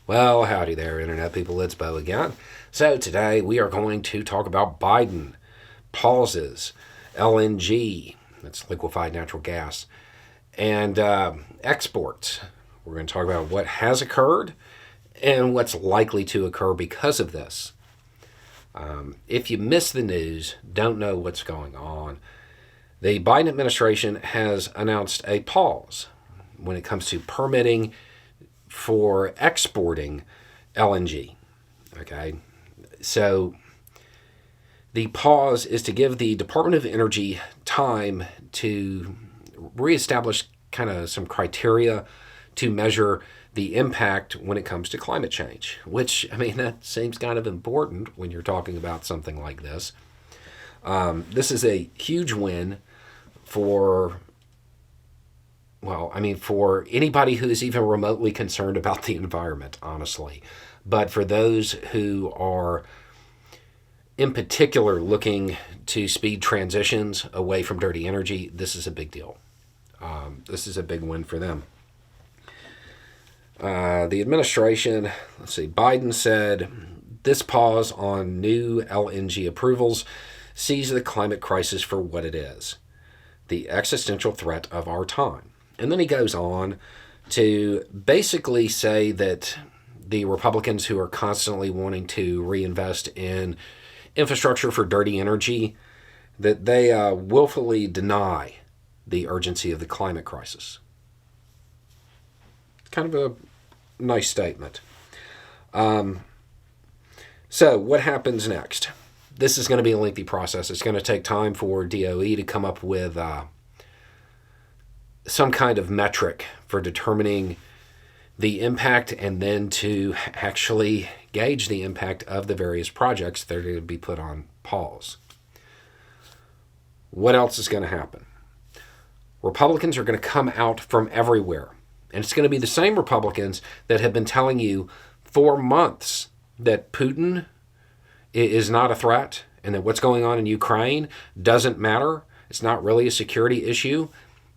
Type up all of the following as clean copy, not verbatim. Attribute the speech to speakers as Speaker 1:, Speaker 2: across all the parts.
Speaker 1: Well, howdy there, Internet people. It's Bo again. So, today we are going to talk about Biden, pauses, LNG, that's liquefied natural gas, and exports. We're going to talk about what has occurred and what's likely to occur because of this. If you miss the news, don't know what's going on, the Biden administration has announced a pause when it comes to permitting for exporting LNG. Okay, so the pause is to give the Department of Energy time to reestablish kind of some criteria to measure the impact when it comes to climate change, which, I mean, that seems kind of important when you're talking about something like this. This is a huge win for for anybody who is even remotely concerned about the environment, honestly. But for those who are, in particular, looking to speed transitions away from dirty energy, this is a big deal. This is a big win for them. The administration, Biden said this pause on new LNG approvals sees the climate crisis for what it is, the existential threat of our time. And then he goes on to basically say that the Republicans who are constantly wanting to reinvest in infrastructure for dirty energy, that they willfully deny the urgency of the climate crisis. Kind of a nice statement. So what happens next? This is going to be a lengthy process. It's going to take time for DOE to come up with some kind of metric for determining the impact and then to actually gauge the impact of the various projects that are going to be put on pause. What else is going to happen? Republicans are going to come out from everywhere. And it's going to be the same Republicans that have been telling you for months that Putin is not a threat and that what's going on in Ukraine doesn't matter. It's not really a security issue.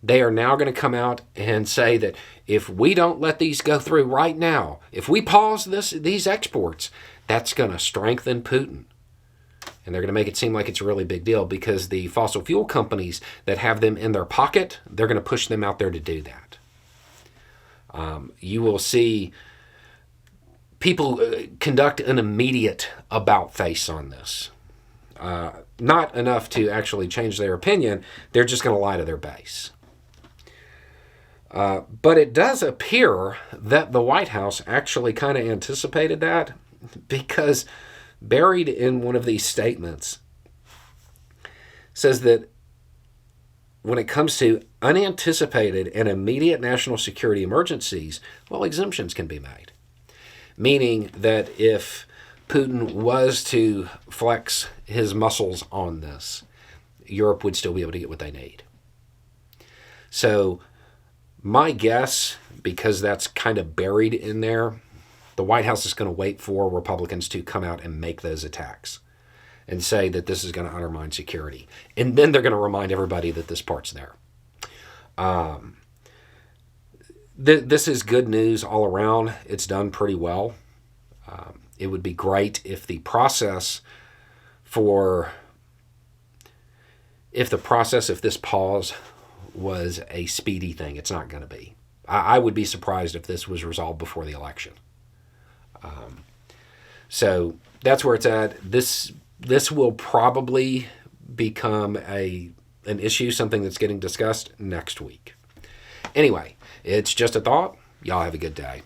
Speaker 1: They are now going to come out and say that if we don't let these go through right now, if we pause these exports, that's going to strengthen Putin. And they're going to make it seem like it's a really big deal because the fossil fuel companies that have them in their pocket, they're going to push them out there to do that. You will see people conduct an immediate about face on this. Not enough to actually change their opinion. They're just going to lie to their base. But it does appear that the White House actually kind of anticipated that, because buried in one of these statements says that when it comes to unanticipated and immediate national security emergencies, well, exemptions can be made. Meaning that if Putin was to flex his muscles on this, Europe would still be able to get what they need. So my guess, because that's kind of buried in there, the White House is going to wait for Republicans to come out and make those attacks and say that this is going to undermine security. And then they're going to remind everybody that this part's there. This is good news all around. It's done pretty well. It would be great if the process if this pause was a speedy thing. It's not going to be. I would be surprised if this was resolved before the election. So that's where it's at. This will probably become an issue, something that's getting discussed next week. Anyway, it's just a thought. Y'all have a good day.